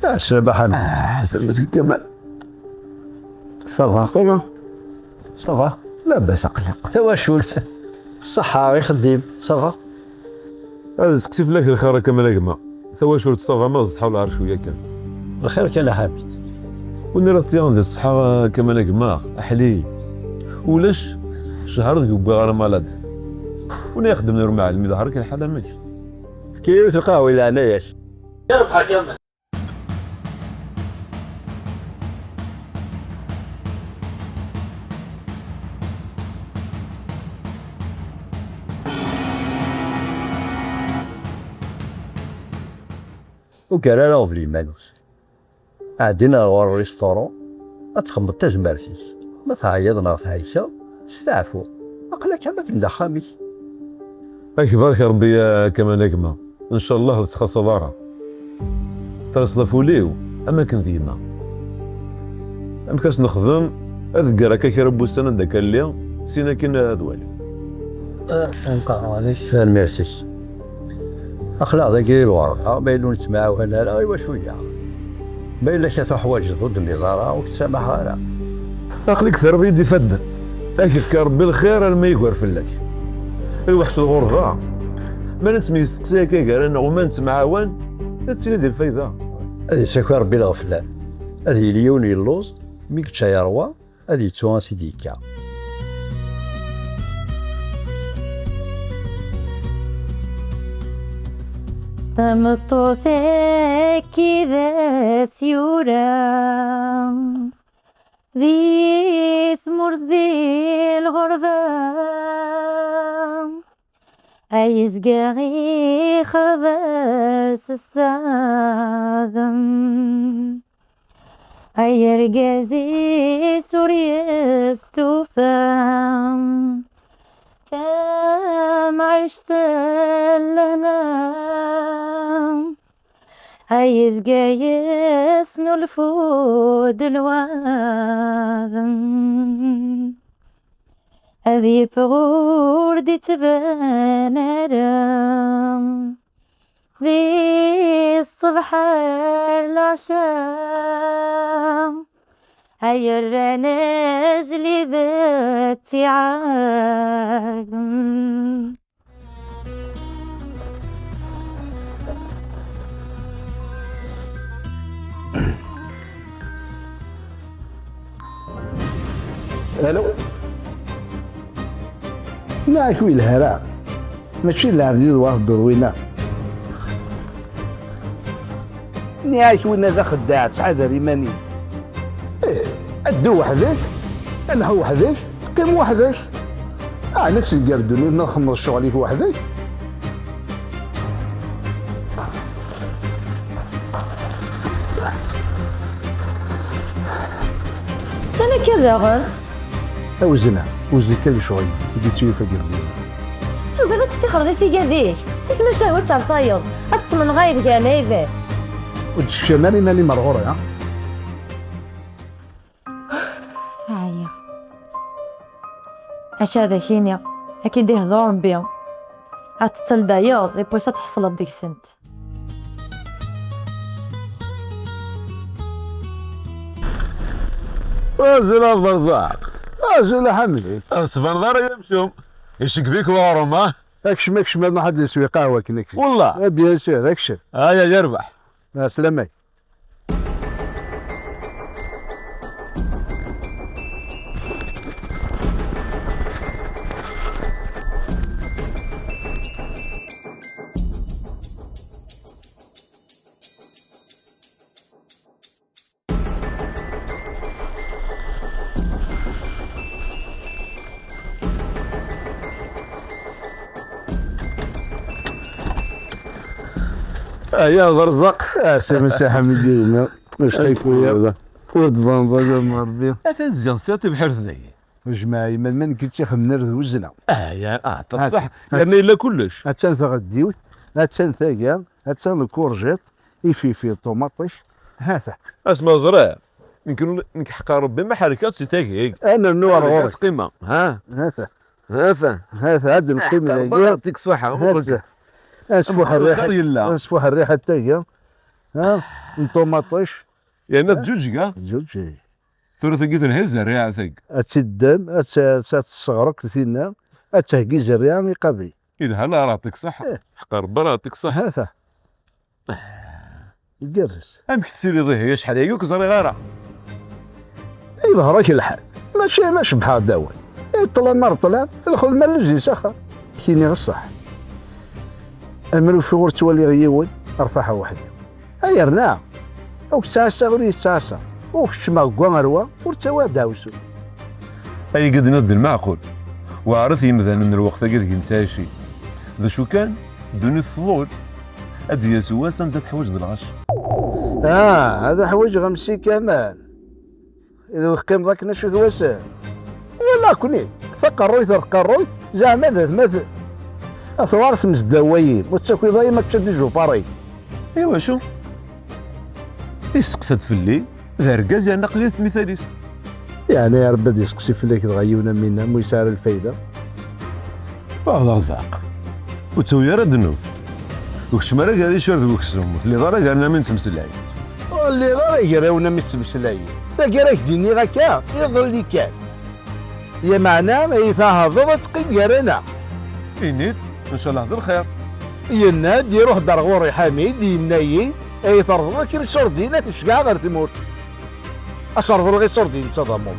الشبح انا حسب كمال. صافا لاباس اقلق. توا شولف الصحة غير خديم صافا. هذا سقسيت لك الخير كمال كما ثوا شورت صافا ما الصحة ولا عرف شويه كان الخير كان حامد. وني راه تيان ديال الصحة كمال كما احلي ولاش شهر ديال انا مالاد وني يخدم نور مع المي ظهر كان حدا ماشي كيف تلقاو الى عناياش يربح كمال. وكرا في المانوس عندنا ورا الريستورون تخمط حتى جمارتيس ما تعيطنا في عيشه تستعفوا اقلا كما تبدا خامس. هاك بارك ربي يا كمال كما ان شاء الله وتخصص دارها تصلفوا ليو اماكن ديما امكاس نخدم اذكر هكا كيربو السنه داك اليوم سينا كاين دوالي نقع معليش فان ميرسيس اخلاق ذاك الورقه باينو نسمعوا هنا لا ايوا شويه باين لك شي حوايج ضد النظاره وتسامح على اخليك كثر بيدي فد هاك يذكر بالخير انا ما يقور فلاك ايوا حسن الغرفه ما نسمي يستقسي هكا قال انا وما نتمعاون تسيني ديال الفايده. هذه سكر ربي الغفلان هذه ليوني اللوز ميك تشايروا هذه توان سيديكا. طمطو ثاكي ذا سيورا ذي سمر ذي الغربة عايز قاغي خباس الساذم عير قازي سوريا استوفام كم عشت لنا عايز قايس نلفود الواذن هذي بغور دي تبان رام ذي الصبح العشام عير نجلي ذاتي عاقم. الو لا شوي الهراء ماشي العزيز واحد الدروينه نعيش وين خداع تسعد ريماني ادو وحدك انا هو وحدك كم وحدك ناس يقردوني نخمر شغلي وحدك. سنة كذا غير وزنا كل شوي بديت يفكر بيه سوف انا تستخر غير سيقاديك سيت مشاوي ترطايض اسمن غير قاليفه والشمالي مالي مرغوره يا هيا اش هذا كينيا اكيد يهضرون بيهم عتتل دايوز يبوش تحصل ديك سنت ازل الضرزاق ازل حملي تبان دار يمشوم يشك فيك وارم ها اكش ما حد يسوي قهوه كنك والله بيان سور اكش هيا يربح سلامي. يا غرزق سي مسي حميدي واش كيفويا ورد فانفازا مربي افزيان سيتي بحر ذي جماعي من قلت خمنا وزنا يا تصح يعني الا كلش هاتان غديوت هاتان ثاقا هاتان الكورجيت في طوماطيش هذا اسمع زرع يمكن نحقق ربي ما حركات سيتاك انا النوار غورك قيمه ها هذا هذا هاد القيمه يعطيك الصحه هذا اسبوح الريحه اسبوح الريحه تاهي ها نطوماطيش يعني تجوج كاع زوج ثورة ثقيت نهز الرياع ثق اتدم اتصغرك فينا اتهقي زريان يقبي إذا هلا راه يعطيك صحة إيه. حق ربي راه يعطيك صحة هذا يقرس امك تسيري ضيه شحال هي كزري غيرها اي ظهرك الحال ماشي بحال داول طلع نار طلع تاخذ مال الجيش اخر كيني غصح امرو في ورت تولي غيون ارفعها وحدي هيا رنا او تساسا وري تساسا وش ما قمروا ورتوا داوسو اي قد نض المعقول وعرف يمذن من الوقت قد كنتاشي ذا شو كان دون الفضول ادي سواس انت تحوج ذا الغش هذا حوايج غمسي كمال اذا كان ذاك نشو ثواسا ولا كوني فقروي ثقروي زعما ماذا اثوارس مزداويين وتساكي ضاي ما تشد جوباري ايوا شو يسقسد في الليل ذا ركاز يعني قليلة مثاليس يعني يا ربي يسقسي في لك تغيونا منا ميسار الفايده والله رزاق وتسوي راه النوف وكش مرة قال لي شرد وكسهم اللي ضرا قال لنا من تمسلاي اللي غير يقراونا متسمسلايين تا قراك ديني غاكا يظل لي كان يا معناه ما يفاهض تقيم قرانا إنيت ان شاء الله ذا الخير يناد يروح درغوري حميد ينايي اي فرضنا كي سردينا تشكا غير تموت اشرف غير سردين تصدموا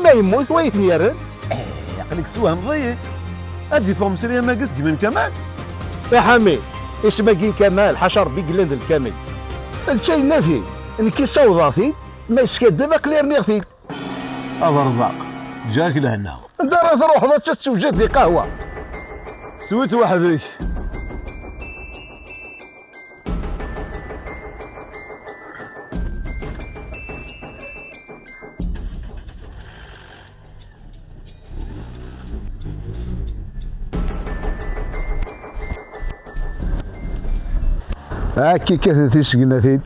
ما يموت ويتنيرن يعقلك سواه مضيق ادي فهم سريه ما قسك من كمال يا حميد اسمه كين كمال حشر بيقلند الكامل الشيء نافي انك صوضا فيك ما يسكدب اقلير نير فيك هذا رزاق جاك لهنا انت راه تروح ذا تستوجد لي قهوه سويت واحد ريش كي كثرت يسقنا فيك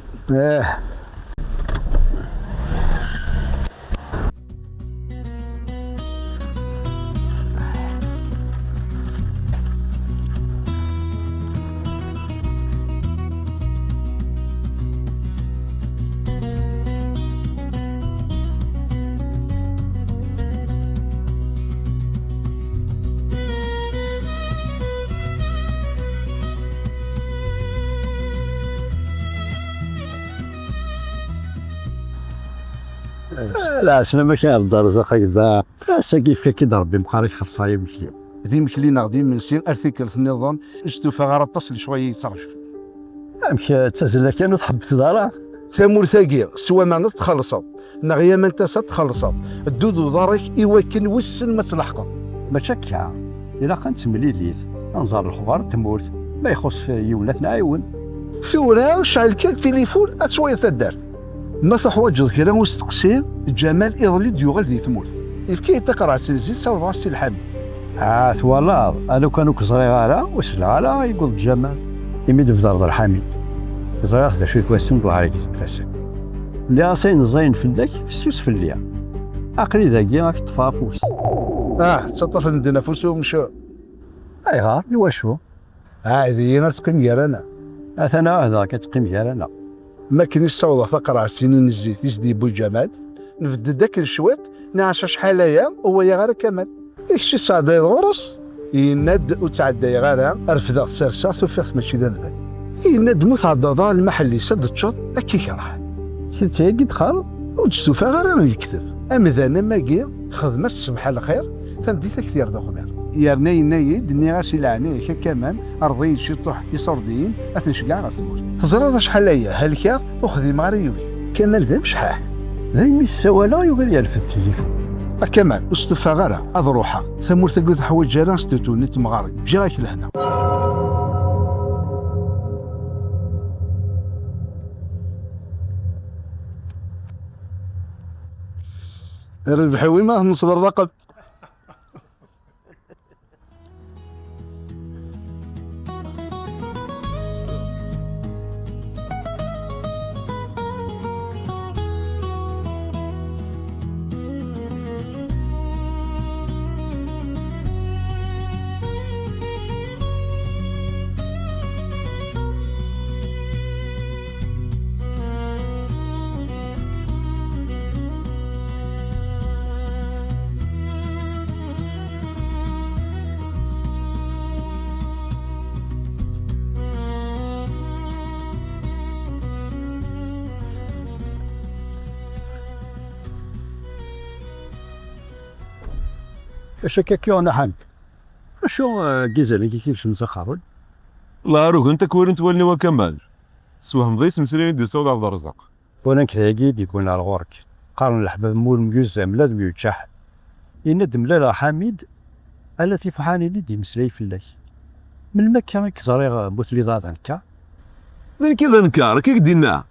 لا شنو ماشي على الدار زاق هكذا كيف كي ربي مقاريش خصايا مشي ذي مكلينا غادي من سين ارتيكل في النظام استوفى غير التصل شويه يترج مشى تسلا كانوا تحبس دارا ثمور ثاقي سوا ما تخلصت نغيا ما انت تخلصت الدود دارك يوكن وسن ما تلحقوا ماشي كا الا كانت مليليت انظر الخبر تموت ما يخص في ولات نعاون ثورة شعل كل تليفون اتشويه تدار ما تحوج كذا مستقصير جمال إضلي ديوغل ذي ثمور يفكي تقرا تنزيل سوف غاسي الحمل والله انا كانوا كصغيره واش لا يقول جمال يمد في دار الحميد صغير ذا شويه كويسين وعارف يتكسر اللي اصين زين في الدك في السوس في الليل عقلي ذاكي راك تفافوس تطفل من نفسهم شو اي غار واشو ذي ناس كن قرانا اثنا هذا كتقيم جارانا ما كنيش صوضة فقرا سنين الزيت يزدي بو جمال نفد داك الشويط نعش شحال ايام هو يا غير كمال يكشي صعد يغرس يند وتعدى غير رفض سرسا سوفيخ ماشي ذا يند متعضضة المحلي سد الشط اكي كراح سيتي قد خار وتستوفى غير انا يكتب امذانا ماكي خدمة السمحة الخير ثنديتها كثير دو خبير يرني نايد ني غاسي لعني كمان ارضي شي طوح يصردين اثنشقع غير ثمور زرا شحال هي هلكا وخذي ماريوي كمال ذا بشحال ذي ميساولا يقول يالف التليفون كمان استفى غير اضروحها ثمور تقول حوايج جيران ستوتو نت مغاري جاك لهنا البحوي ما مصدر رقم اش هكاك انا حامد شو كيزالي كيفاش نسخرون. الله روك انت كورنت ولني وكمال سواه مضي سمسرين دي صوت عبد الرزاق. وانا كلاقي يكون على الغورك قارن الحباب مول ميوزع ملا ميوتشاح يندم لا حميد التي فحاني لي مسلاي في الله من مكة كزريغ بوتليزات هكا. ذلك كذا نكار كيك دينا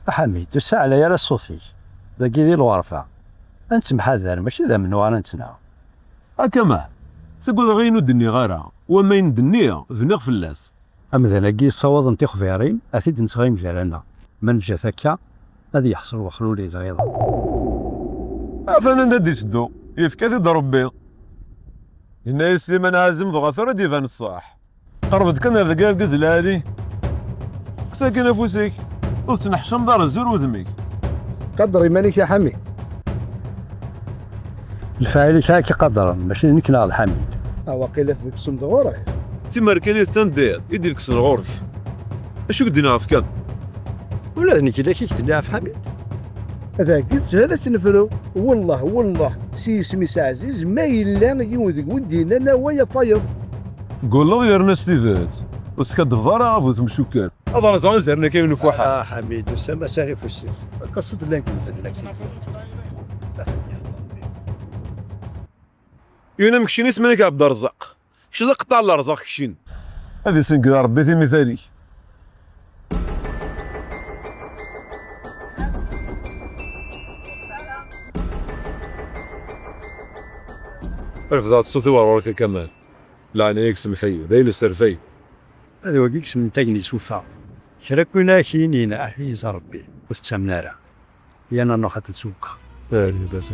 حميد الساعة على يا الصوتي ذاك ديال الغرفة انت محاذر ماشي ذا من وانا نتنا هكا تقول غينو الدني غيرها وما يندنيها فنغ فلاس. اما ذا لاقي الصواد انت خفيرين اثيد نتغيم جالنا من جا ثكا هذه يحصل وخلو لي غيظا. افانا ندي سدو يفكاسي ضربي إن يسلم أنا عازم ضغطر ديفان الصاح قربت كنا ذا قال قزل هادي ساكن أفوسيك قلت نحشم دار الزور وذميك. قدر إيمانك يا حميد. الفاعل شاكي قدرا ماشي نكنا على حميد. وقيلة في الصندوق وراك. تما ركالي تندير يدير لك صنغورك اشو قدنا عفكان ولا ذني كذا كيك تدعى في حميد. هذا قلت هذا تنفرو والله سي سميس عزيز ما إلا يوذق ودينا أنا ويا فايض. قول له يا ناس تيذات بس كدفارة أبو مشوكان هذا رزان زرنا كاين فوحة. حميد وسام ساغي في السيف قصد الله كنت يونا مكشين اسمك عبد الرزاق شو ذا قطع الرزاق كشين هذه سنقرا ربي في مثالي. رفضات صوتي وراك كمان لا انا يكسم حي ذيل السرفي هذا وقيكس من تجني سوفا شركنا شينينا أحيز ربي واستمنارا يانا نوحة السوق. هذه بس